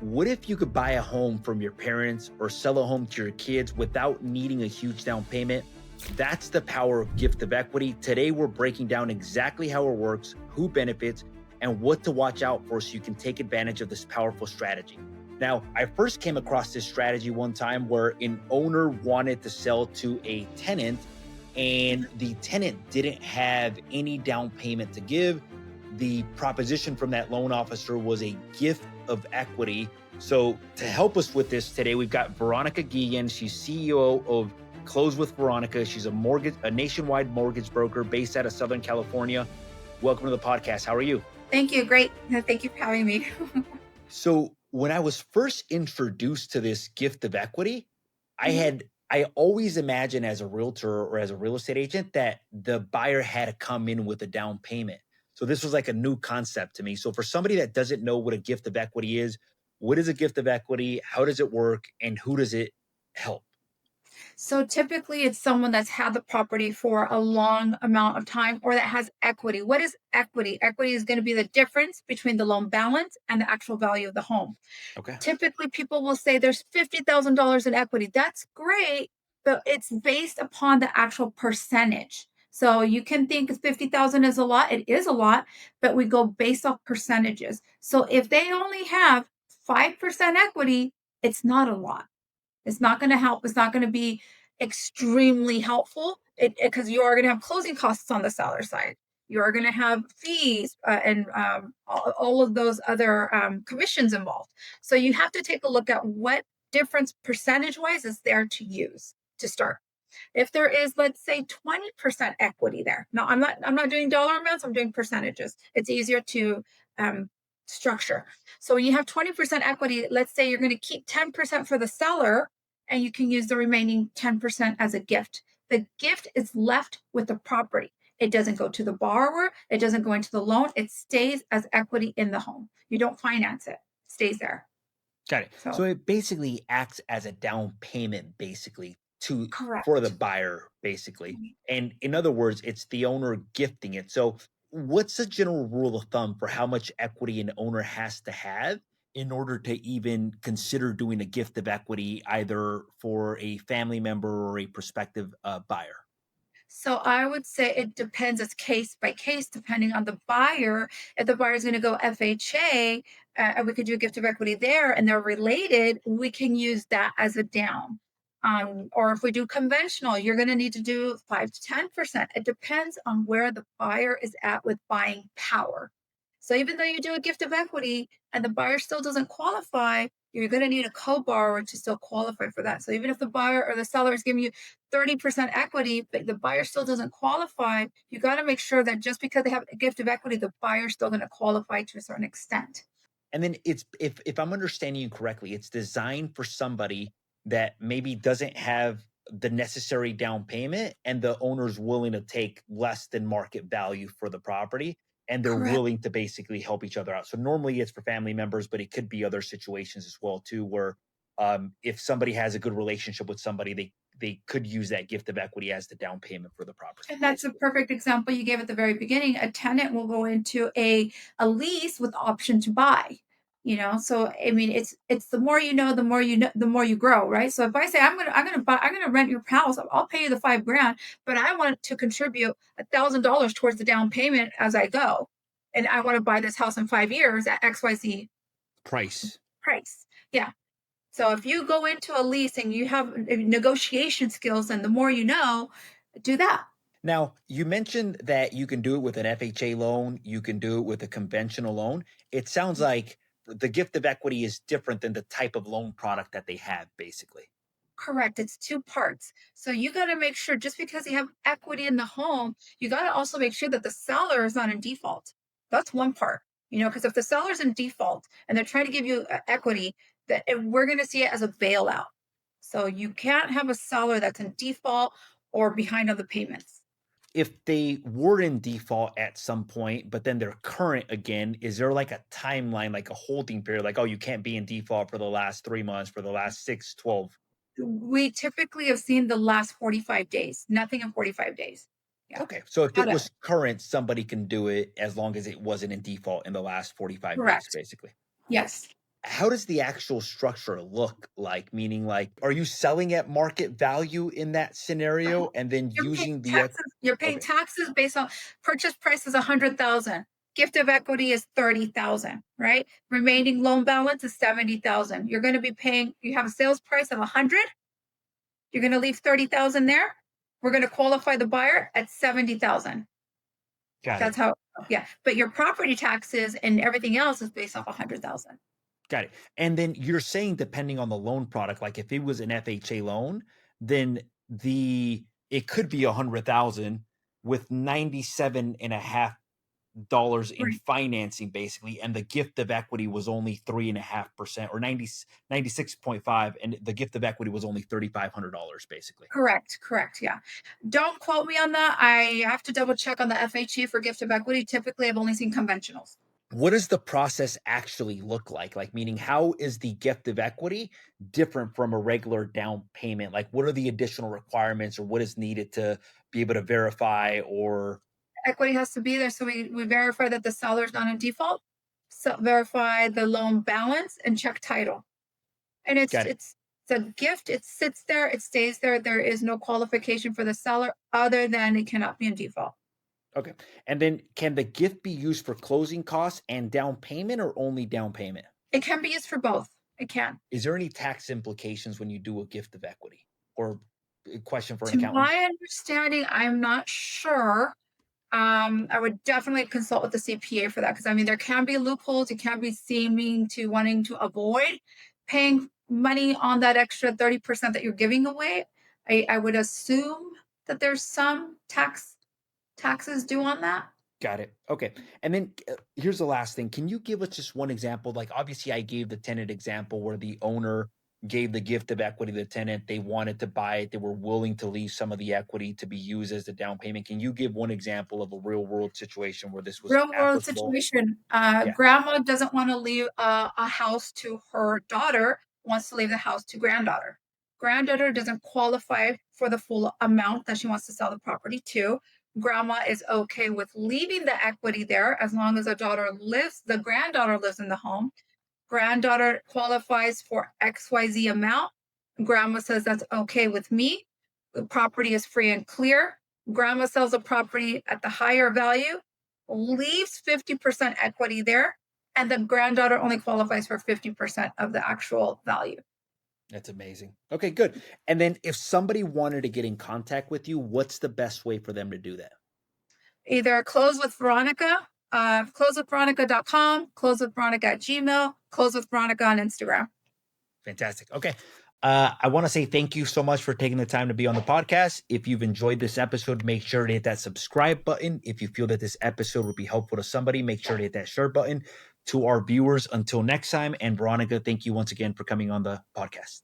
What if you could buy a home from your parents or sell a home to your kids without needing a huge down payment? That's the power of gift of equity. Today, we're breaking down exactly how it works, who benefits, and what to watch out for so you can take advantage of this powerful strategy. Now, I first came across this strategy one time where an owner wanted to sell to a tenant, and the tenant didn't have any down payment to give. The proposition from that loan officer was a gift of equity. So, to help us with this today, we've got Veronica Guillen. She's CEO of Close with Veronica. She's a nationwide mortgage broker based out of Southern California. Welcome to the podcast. How are you? Thank you. Great. Thank you for having me. So, when I was first introduced to this gift of equity, I Mhm. had I always imagined as a realtor or as a real estate agent that the buyer had to come in with a down payment. So this was like a new concept to me. So for somebody that doesn't know what a gift of equity is, what is a gift of equity? How does it work? And who does it help? So typically it's someone that's had the property for a long amount of time or that has equity. What is equity? Equity is going to be the difference between the loan balance and the actual value of the home. Okay. Typically people will say there's $50,000 in equity. That's great, but it's based upon the actual percentage. So you can think 50,000 is a lot. It is a lot, but we go based off percentages. So if they only have 5% equity, it's not a lot. It's not going to help. It's not going to be extremely helpful because you are going to have closing costs on the seller side. You are going to have fees and all of those other commissions involved. So you have to take a look at what difference percentage wise is there to use to start. If there is, let's say, 20% equity there. Now, I'm not doing dollar amounts, I'm doing percentages. It's easier to um, structure. So when you have 20% equity, let's say you're going to keep 10% for the seller and you can use the remaining 10% as a gift. The gift is left with the property. It doesn't go to the borrower, it doesn't go into the loan, it stays as equity in the home. You don't finance it, it stays there. Got it. So So, it basically acts as a down payment, basically, to for the correct. buyer, basically. And in other words, it's the owner gifting it. So what's the general rule of thumb for how much equity an owner has to have in order to even consider doing a gift of equity, either for a family member or a prospective buyer? So I would say it depends. It's case by case, depending on the buyer. If the buyer is going to go FHA, we could do a gift of equity there, and they're related. We can use that as a down. Or if we do conventional, you're going to need to do 5 to 10%. It depends on where the buyer is at with buying power. So even though you do a gift of equity and the buyer still doesn't qualify, you're going to need a co-borrower to still qualify for that. So even if the buyer or the seller is giving you 30% equity, but the buyer still doesn't qualify, you got to make sure that just because they have a gift of equity, the buyer's still going to qualify to a certain extent. And then it's if I'm understanding you correctly, it's designed for somebody that maybe doesn't have the necessary down payment and the owner's willing to take less than market value for the property and they're Correct. willing to basically help each other out. So normally it's for family members, but it could be other situations as well too where if somebody has a good relationship with somebody, they could use that gift of equity as the down payment for the property, And that's a basically. perfect example you gave at the very beginning. A tenant will go into a lease with the option to buy. So I mean, it's the more you know, the more you know, the more you grow, right? So if I say I'm gonna rent your house, I'll pay you the 5 grand, but I want to contribute $1,000 towards the down payment as I go, and I want to buy this house in 5 years at XYZ Price. price. Yeah. So if you go into a lease and you have negotiation skills, and the more you know, do that. Now, you mentioned that you can do it with an FHA loan, you can do it with a conventional loan. It sounds like the gift of equity is different than the type of loan product that they have, basically. Correct. It's two parts. So you got to make sure just because you have equity in the home, you got to also make sure that the seller is not in default. That's one part, because if the seller's in default and they're trying to give you equity, we're going to see it as a bailout. So you can't have a seller that's in default or behind on the payments. If they were in default at some point, but then they're current again, is there like a timeline, like a holding period? Like, oh, you can't be in default for the last 3 months, for the last 6, 12. We typically have seen the last 45 days, nothing in 45 days. Yeah. Okay. So if it Got it. was current, somebody can do it as long as it wasn't in default in the last 45 days, Correct. basically. Yes. how does the actual structure look like? Meaning, like, are you selling at market value in that scenario and then You're paying using the taxes. You're paying okay, taxes based on purchase price is 100,000. Gift of equity is 30,000, right? Remaining loan balance is 70,000. You're going to be paying, you have a sales price of 100. You're going to leave 30,000 there. We're going to qualify the buyer at 70,000. got it. That's how, yeah. But your property taxes and everything else is based off 100,000. Got it. And then you're saying depending on the loan product, like if it was an FHA loan, then it could be 100,000 with 97.5 dollars in Right. financing basically, and the gift of equity was only 3.5% or 96.5, and the gift of equity was only $3,500 basically. Correct. Correct. Yeah. Don't quote me on that. I have to double check on the FHE for gift of equity. Typically, I've only seen conventionals. What does the process actually look like? Like, meaning, how is the gift of equity different from a regular down payment? Like, what are the additional requirements or what is needed to be able to verify or Equity has to be there. So we verify that the seller is not in default, so verify the loan balance and check title. And got it? it's a gift. It sits there, it stays there. There is no qualification for the seller other than it cannot be in default. Okay. And then can the gift be used for closing costs and down payment or only down payment? It can be used for both. It can. Is there any tax implications when you do a gift of equity? Or a question for an To accountant? my understanding, I'm not sure. I would definitely consult with the CPA for that because I mean there can be loopholes. You can be seeming to wanting to avoid paying money on that extra 30% that you're giving away. I would assume that there's some taxes due on that. Got it. Okay. And then here's the last thing. Can you give us just one example? Like, obviously, I gave the tenant example where the owner gave the gift of equity to the tenant. They wanted to buy it. They were willing to leave some of the equity to be used as the down payment. Can you give one example of a real world situation where this was Real world applicable? situation. Yeah. Grandma doesn't want to leave a house to her daughter, wants to leave the house to granddaughter. Granddaughter doesn't qualify for the full amount that she wants to sell the property to. Grandma is okay with leaving the equity there as long as the granddaughter lives in the home. Granddaughter qualifies for XYZ amount. Grandma says that's okay with me. The property is free and clear. Grandma sells the property at the higher value, leaves 50% equity there, and the granddaughter only qualifies for 50% of the actual value. That's amazing. Okay, good. And then if somebody wanted to get in contact with you, what's the best way for them to do that? Either close with Veronica, closewithveronica.com, close with Veronica at Gmail, close with Veronica on Instagram. Fantastic. Okay. I want to say thank you so much for taking the time to be on the podcast. If you've enjoyed this episode, make sure to hit that subscribe button. If you feel that this episode would be helpful to somebody, make sure to hit that share button. To our viewers, until next time. And Veronica, thank you once again for coming on the podcast.